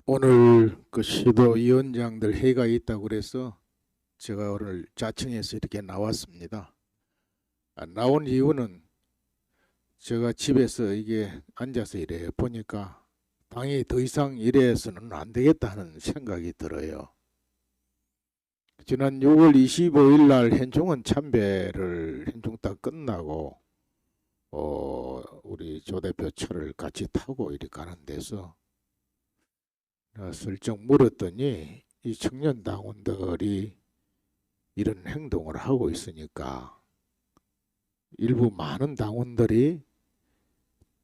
오늘 그 시도위원장들 회의가 있다고 그래서 제가 오늘 자청해서 이렇게 나왔습니다. 나온 이유는 제가 집에서 이게 앉아서 이래 보니까 당이 더 이상 이래서는 안 되겠다 하는 생각이 들어요. 지난 6월 25일 날 현충원 참배를 현충 딱 끝나고 우리 조 대표 차를 같이 타고 이렇게 가는 데서 슬쩍 물었더니 이 청년 당원들이 이런 행동을 하고 있으니까 일부 많은 당원들이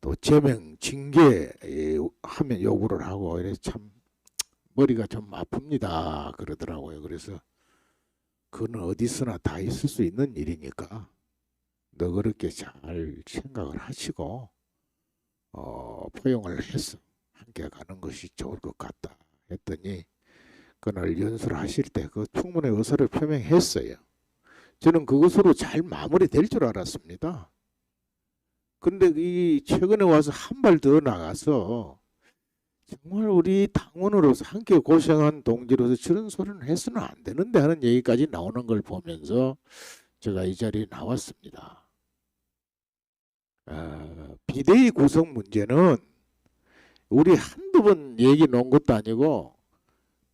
또 제명 징계하면 요구를 하고 이래 참 머리가 좀 아픕니다 그러더라고요. 그래서 그건 어디서나 다 있을 수 있는 일이니까 너그럽게 잘 생각을 하시고 포용을 해서 함께 가는 것이 좋을 것 같다 했더니 그날 연설하실 때 그 충분히 의사를 표명했어요. 저는 그것으로 잘 마무리될 줄 알았습니다. 근데 이 최근에 와서 한 발 더 나가서 정말 우리 당원으로서 함께 고생한 동지로서 저런 소리는 해서는 안 되는데 하는 얘기까지 나오는 걸 보면서 제가 이 자리에 나왔습니다. 비대위 구성 문제는 우리 한두 번 얘기 놓은 것도 아니고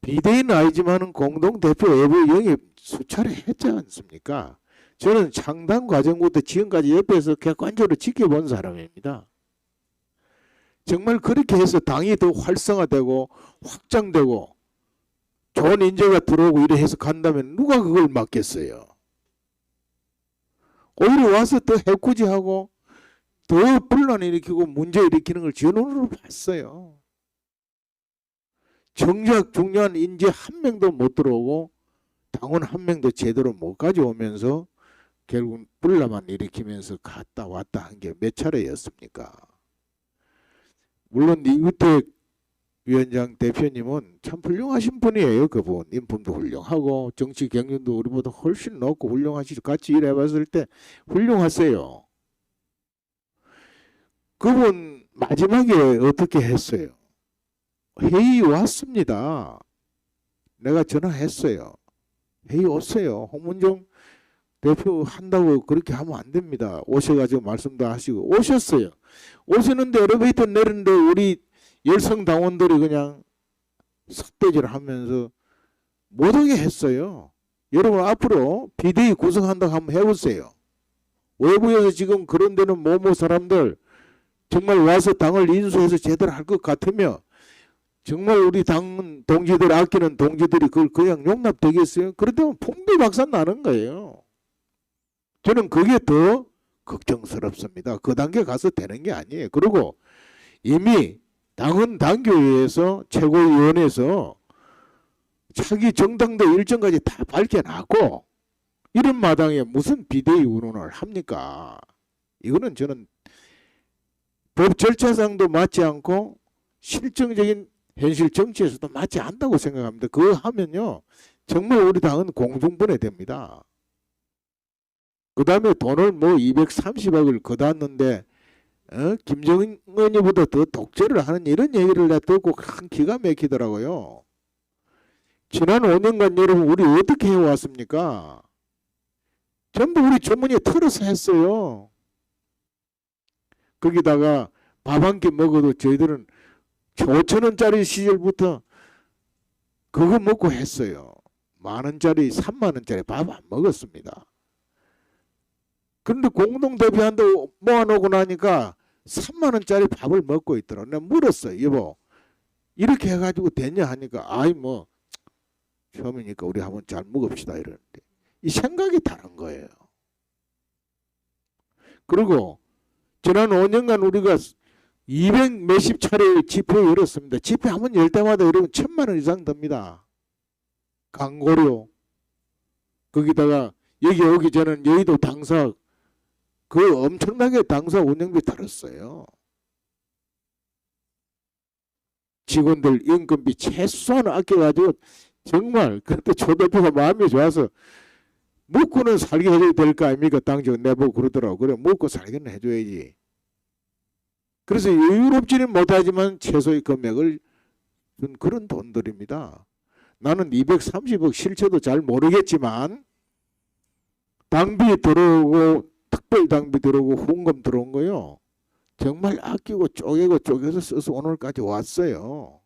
비대위는 아니지만 공동대표 외부 영입 수차례 했지 않습니까? 저는 창당 과정부터 지금까지 옆에서 객관적으로 지켜본 사람입니다. 정말 그렇게 해서 당이 더 활성화되고 확장되고 좋은 인재가 들어오고 이래 해서 간다면 누가 그걸 막겠어요? 오히려 와서 더 해코지하고 더 분란 일으키고 문제 일으키는 걸 제 눈으로 봤어요. 정작 중요한 인재 한 명도 못 들어오고 당원 한 명도 제대로 못 가져오면서 결국 분란만 일으키면서 갔다 왔다 한 게 몇 차례였습니까? 물론 이규택 위원장 대표님은 참 훌륭하신 분이에요. 그분 인품도 훌륭하고 정치 경륜도 우리보다 훨씬 높고 훌륭하시죠. 같이 일해봤을 때 훌륭하세요. 그분 마지막에 어떻게 했어요? 회의 왔습니다. 내가 전화했어요. 회의 오세요. 홍문종 대표 한다고 그렇게 하면 안 됩니다. 오셔가지고 말씀도 하시고 오셨어요. 오시는데 엘리베이터 내리는데 우리 열성 당원들이 그냥 삿대질을 하면서 못하게 했어요. 여러분 앞으로 비대위 구성한다고 한번 해보세요. 외부에서 지금 그런 데는 모모 사람들 정말 와서 당을 인수해서 제대로 할 것 같으면 정말 우리 당 동지들 아끼는 동지들이 그걸 그냥 용납되겠어요? 그렇다면 풍비박산 나는 거예요. 저는 그게 더 걱정스럽습니다. 그 단계 가서 되는 게 아니에요. 그리고 이미 당헌 당규에서 최고위원회에서 차기 정당도 일정까지 다 밝혀놨고 이런 마당에 무슨 비대위 운운을 합니까? 이거는 저는 법 절차상도 맞지 않고 실정적인 현실 정치에서도 맞지 않다고 생각합니다. 그거 하면요 정말 우리 당은 공중분해됩니다. 그 다음에 돈을 뭐 230억을 걷었는데 김정은이보다 더 독재를 하는 이런 얘기를 내가 듣고 참 기가 막히더라고요. 지난 5년간 여러분 우리 어떻게 해왔습니까? 전부 우리 주머니에 털어서 했어요. 거기다가 밥 한 끼 먹어도 저희들은 5천원짜리 시절부터 그거 먹고 했어요. 만원짜리 3만원짜리 밥 안 먹었습니다. 그런데 공동대표 한다고 모아놓고 나니까 3만원짜리 밥을 먹고 있더라고. 내가 물었어요. 여보 이렇게 해가지고 되냐 하니까 아이 뭐 처음이니까 우리 한번 잘 먹읍시다 이러는데 이 생각이 다른 거예요. 그리고 지난 5년간 우리가 200 몇십 차례 집회 열었습니다. 집회 한번 열 때마다 여러분 1,000만 원 이상 듭니다. 광고료 거기다가 여기 오기 전엔 여의도 당사 그 엄청나게 당사 운영비 들었어요. 직원들 연금비 최소한 아껴가지고 정말 그때 조 대표가 마음이 좋아서 먹고는 살게 해줘야 될 거 아닙니까? 당직 내보고 그러더라고. 그래 먹고 살게는 해줘야지. 그래서 여유롭지는 못하지만 최소의 금액을 전 그런 돈들입니다. 나는 230억 실체도 잘 모르겠지만 당비 들어오고 특별 당비 들어오고 후원금 들어온 거요. 정말 아끼고 쪼개고 쪼개서 써서 오늘까지 왔어요.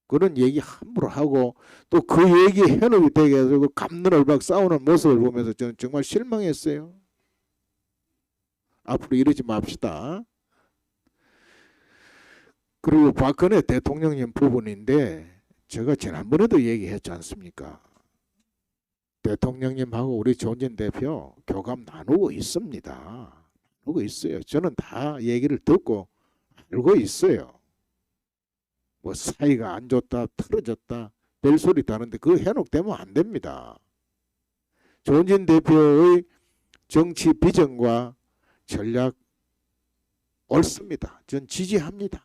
그런 얘기 함부로 하고 또 그 얘기 현혹이 되게 해서 감론을박 싸우는 모습을 보면서 저는 정말 실망했어요. 앞으로 이러지 맙시다. 그리고 박근혜 대통령님 부분인데 제가 지난번에도 얘기했지 않습니까? 대통령님하고 우리 조은진 대표 교감 나누고 있습니다. 나누고 있어요. 저는 다 얘기를 듣고 알고 있어요. 뭐 사이가 안 좋다, 틀어졌다, 별소리 다는데 그거 현혹되면 안 됩니다. 조은진 대표의 정치 비전과 전략 옳습니다. 전 지지합니다.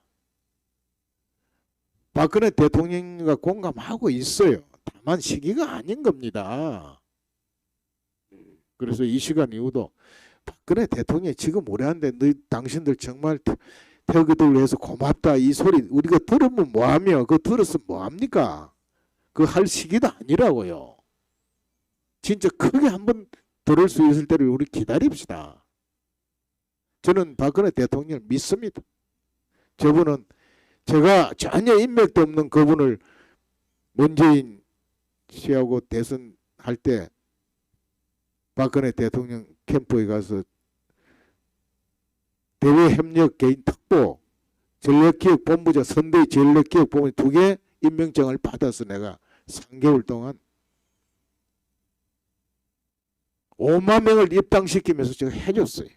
박근혜 대통령과 공감하고 있어요. 다만 시기가 아닌 겁니다. 그래서 이 시간 이후도 박근혜 대통령이 지금 우리한테 당신들 정말 태극을 위해서 고맙다 이 소리 우리가 들으면 뭐하며 그거 들었으면 뭐합니까? 그거 할 시기도 아니라고요. 진짜 크게 한번 들을 수 있을 때를 우리 기다립시다. 저는 박근혜 대통령을 믿습니다. 저분은 제가 전혀 인맥도 없는 그분을 문재인 씨하고 대선할 때 박근혜 대통령 캠프에 가서 대외협력 개인 특보 전략기획본부장 선대위 전략기획본부 2개 임명장을 받아서 내가 3개월 동안 5만 명을 입당시키면서 제가 해줬어요.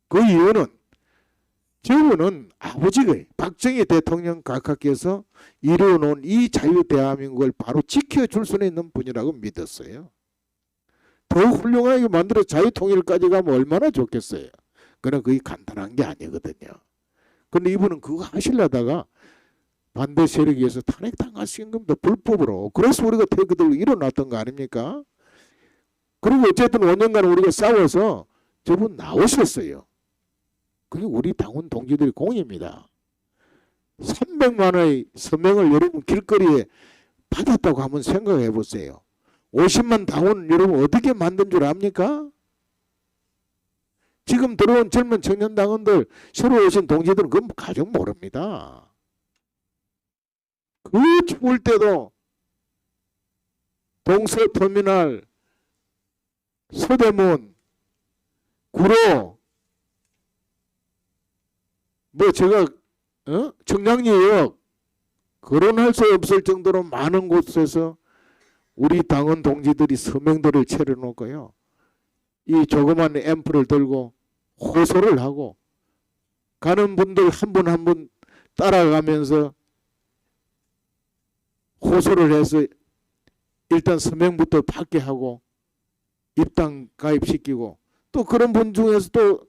그 이유는 저분은 아버지가 박정희 대통령 각하께서 이루어놓은 이 자유 대한민국을 바로 지켜줄 수 있는 분이라고 믿었어요. 더 훌륭하게 만들어 자유통일까지 가면 얼마나 좋겠어요. 그러나 그게 간단한 게 아니거든요. 그런데 이분은 그거 하시려다가 반대 세력에 의해서 탄핵당하신 겁니다. 불법으로. 그래서 우리가 태극들로 일어났던 거 아닙니까? 그리고 어쨌든 5년간 우리가 싸워서 저분 나오셨어요. 그게 우리 당원 동지들의 공입니다. 300만 원의 서명을 여러분 길거리에 받았다고 한번 생각해 보세요. 50만 당원 여러분 어떻게 만든 줄 압니까? 지금 들어온 젊은 청년 당원들 새로 오신 동지들은 그건 가정 모릅니다. 그 추울 때도 동서터미널, 서대문, 구로 뭐 제가 청량리역 거론할 수 없을 정도로 많은 곳에서 우리 당원 동지들이 서명들을 차려놓고요. 이 조그만 앰프를 들고 호소를 하고 가는 분들 한 분 한 분 따라가면서 호소를 해서 일단 서명부터 받게 하고 입당 가입시키고 또 그런 분 중에서 또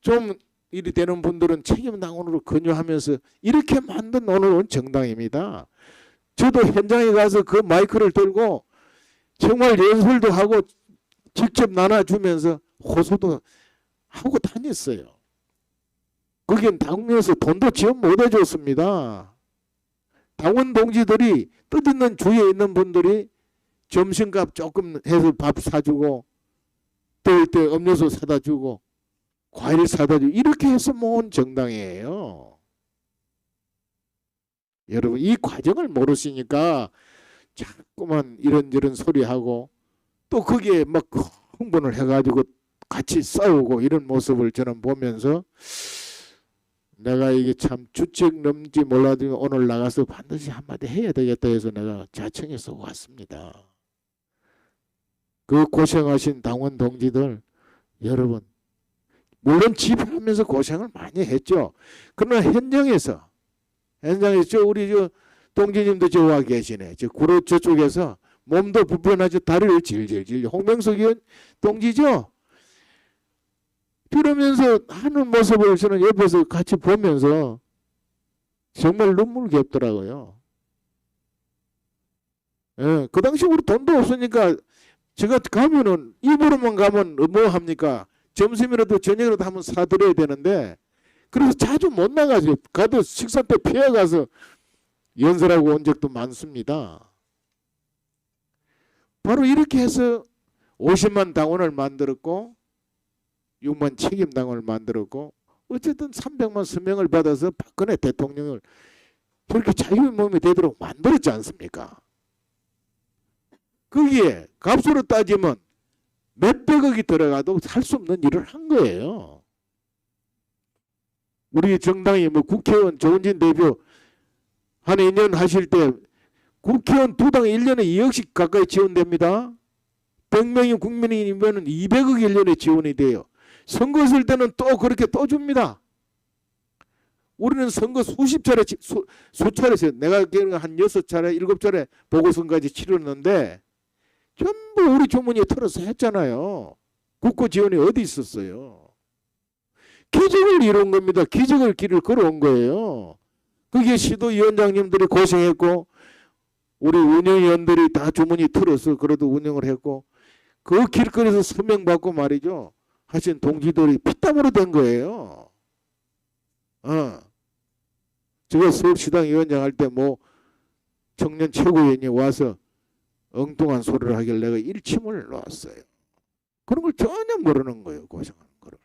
좀 일이 되는 분들은 책임당원으로 권유하면서 이렇게 만든 오늘은 정당입니다. 저도 현장에 가서 그 마이크를 들고 정말 연설도 하고 직접 나눠주면서 호소도 하고 다녔어요. 거긴 당에서 돈도 지원 못 해줬습니다. 당원 동지들이 뜻있는 주위에 있는 분들이 점심값 조금 해서 밥 사주고 더울 때 음료수 사다 주고 과일 사다 주고 이렇게 해서 모은 정당이에요. 여러분 이 과정을 모르시니까 자꾸만 이런저런 소리하고 또 거기에 막 흥분을 해가지고 같이 싸우고 이런 모습을 저는 보면서 내가 이게 참 주책 넘지 몰라도 오늘 나가서 반드시 한마디 해야 되겠다 해서 내가 자청해서 왔습니다. 그 고생하신 당원 동지들 여러분 물론 집회하면서 고생을 많이 했죠. 그러나 현장에서 우리 저 동지님도 저 와 계시네. 저 구로 저쪽에서 몸도 불편하죠. 다리를 질질질 홍명석 의원 동지죠. 그러면서 하는 모습을 저는 옆에서 같이 보면서 정말 눈물겹더라고요. 예, 그 당시 우리 돈도 없으니까 제가 가면은 입으로만 가면 뭐 합니까? 점심이라도 저녁이라도 한번 사드려야 되는데 그래서 자주 못 나가죠. 가도 식사 때 피해 가서 연설하고 온 적도 많습니다. 바로 이렇게 해서 50만 당원을 만들었고 6만 책임 당원을 만들었고 어쨌든 300만 서명을 받아서 박근혜 대통령을 저렇게 자유의 몸이 되도록 만들었지 않습니까? 거기에 값으로 따지면 몇백억이 들어가도 할 수 없는 일을 한 거예요. 우리 정당이 뭐 국회의원 조은진 대표 한 2년 하실 때 국회의원 두 당에 1년에 2억씩 가까이 지원됩니다. 100명이 국민이면 200억 1년에 지원이 돼요. 선거 쓸 때는 또 그렇게 또 줍니다. 우리는 선거 수십 차례, 수차례, 내가 한 6차례, 7차례 보궐선거까지 치렀는데 전부 우리 주머니에 털어서 했잖아요. 국고 지원이 어디 있었어요. 기적을 이룬 겁니다. 기적을 길을 걸어온 거예요. 그게 시도위원장님들이 고생했고 우리 운영위원들이 다 주머니 털어서 그래도 운영을 했고 그 길거리에서 서명받고 말이죠. 하신 동지들이 피땀으로 된 거예요. 제가 서울시당 위원장 할 때 뭐 청년 최고위원이 와서 엉뚱한 소리를 하길래 내가 일침을 놨어요. 그런 걸 전혀 모르는 거예요. 고생하는 거를.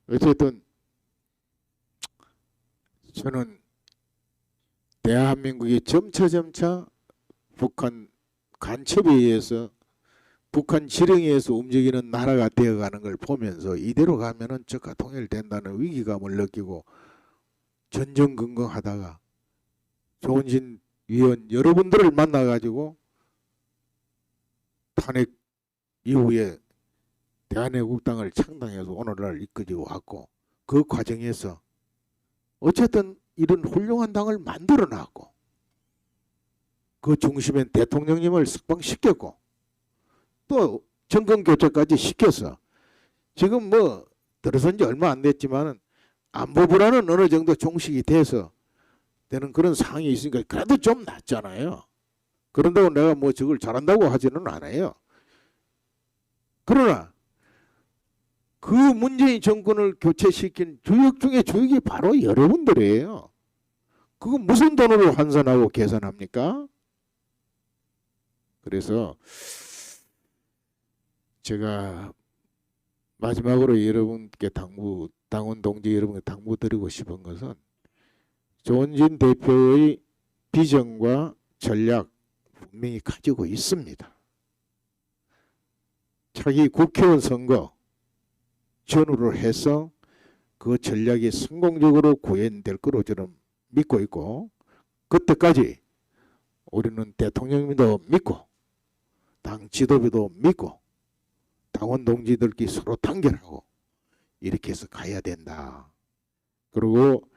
어쨌든 저는 대한민국이 점차 북한 간첩에 의해서 북한 지령에 의해서 움직이는 나라가 되어가는 걸 보면서 이대로 가면은 적화 통일된다는 위기감을 느끼고 전전긍긍하다가 조은진 위원 여러분들을 만나가지고 탄핵 이후에 대한애국당을 창당해서 오늘날 이끌고 왔고 그 과정에서 어쨌든 이런 훌륭한 당을 만들어 놨고 그 중심엔 대통령님을 석방시켰고 또 정권교체까지 시켜서 지금 뭐 들어선 지 얼마 안 됐지만 안보 불안은 어느 정도 종식이 돼서 되는 그런 상황이 있으니까 그래도 좀 낫잖아요. 그런다고 내가 뭐 저걸 잘한다고 하지는 않아요. 그러나 그 문재인 정권을 교체시킨 주역 중에 주역이 바로 여러분들이에요. 그거 무슨 돈으로 환산하고 계산합니까? 그래서 제가 마지막으로 여러분께 당원 동지 여러분께 당부드리고 싶은 것은 조은진 대표의 비전과 전략 분명히 가지고 있습니다. 차기 국회의원 선거 전후로 해서 그 전략이 성공적으로 구현될 거로 저는 믿고 있고 그때까지 우리는 대통령님도 믿고 당 지도부도 믿고 당원 동지들끼리 서로 단결하고 이렇게 해서 가야 된다. 그리고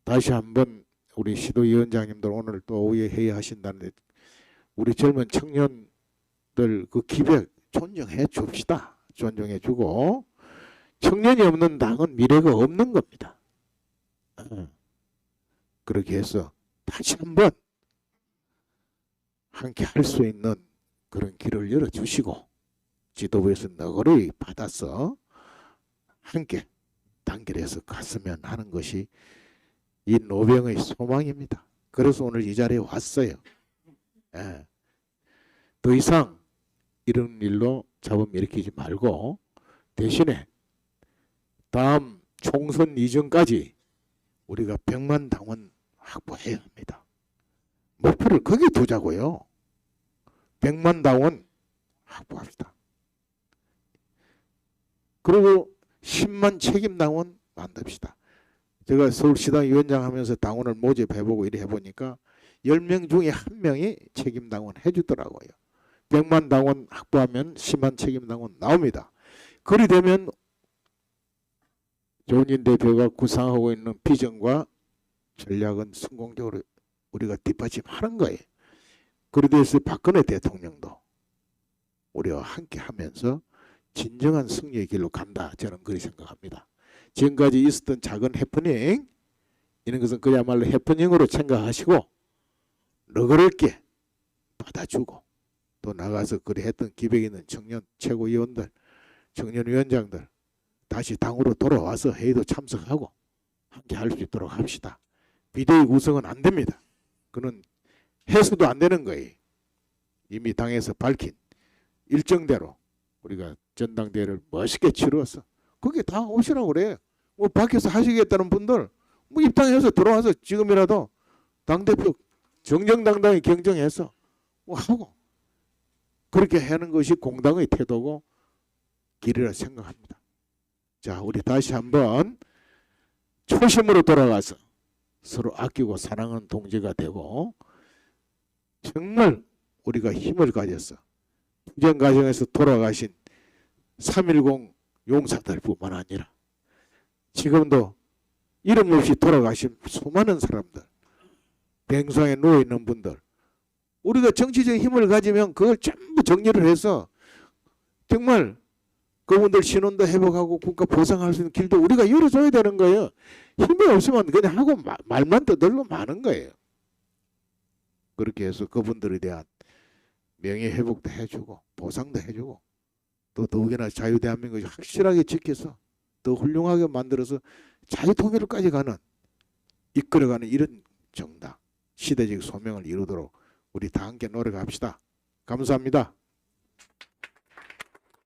다시 한번 우리 시도위원장님들 오늘 또 오후에 회의하신다는데 우리 젊은 청년들 그 기백 존중해 줍시다. 존중해 주고 청년이 없는 당은 미래가 없는 겁니다. 그렇게 해서 다시 한번 함께 할 수 있는 그런 길을 열어주시고 지도부에서 너그러이 받아서 함께 단결해서 갔으면 하는 것이 이 노병의 소망입니다. 그래서 오늘 이 자리에 왔어요. 더 이상 이런 일로 잡음 일으키지 말고 대신에 다음 총선 이전까지 우리가 100만 당원 확보해야 합니다. 목표를 거기에 두자고요. 100만 당원 확보합시다. 그리고 10만 책임 당원 만듭시다. 제가 서울시당 위원장 하면서 당원을 모집해보고 이래 해보니까 10명 중에 1명이 책임 당원 해주더라고요. 100만 당원 확보하면 10만 책임 당원 나옵니다. 그리 되면 조은진 대표가 구상하고 있는 비전과 전략은 성공적으로 우리가 뒷받침하는 거예요. 그래 돼서 박근혜 대통령도 우리와 함께 하면서 진정한 승리의 길로 간다. 저는 그렇게 생각합니다. 지금까지 있었던 작은 해프닝 이런 것은 그야말로 해프닝으로 생각하시고 너그럽게 받아주고 또 나가서 그래 했던 기백 있는 청년 최고위원들 청년위원장들 다시 당으로 돌아와서 회의도 참석하고 함께 할 수 있도록 합시다. 비대위 구성은 안 됩니다. 그는 해서도 안 되는 거예요. 이미 당에서 밝힌 일정대로 우리가 전당대회를 멋있게 치루어서 거기에 다 오시라고 그래요. 뭐 밖에서 하시겠다는 분들 뭐 입당해서 들어와서 지금이라도 당대표 정정당당히 경쟁해서 뭐 하고 그렇게 하는 것이 공당의 태도고 길이라 생각합니다. 자, 우리 다시 한번 초심으로 돌아가서 서로 아끼고 사랑하는 동지가 되고 정말 우리가 힘을 가져서 투쟁 과정에서 돌아가신 3.10 용사들뿐만 아니라 지금도 이름 없이 돌아가신 수많은 사람들, 병상에 누워있는 분들, 우리가 정치적인 힘을 가지면 그걸 전부 정리를 해서 정말 그분들 신원도 회복하고 국가 보상할 수 있는 길도 우리가 열어줘야 되는 거예요. 힘이 없으면 그냥 하고 말만 떠들고 마는 거예요. 그렇게 해서 그분들에 대한 명예 회복도 해주고 보상도 해주고 또 더욱이나 자유대한민국이 확실하게 지켜서 더 훌륭하게 만들어서 자유통일까지 가는 이끌어가는 이런 정당 시대적 소명을 이루도록 우리 다 함께 노력합시다. 감사합니다.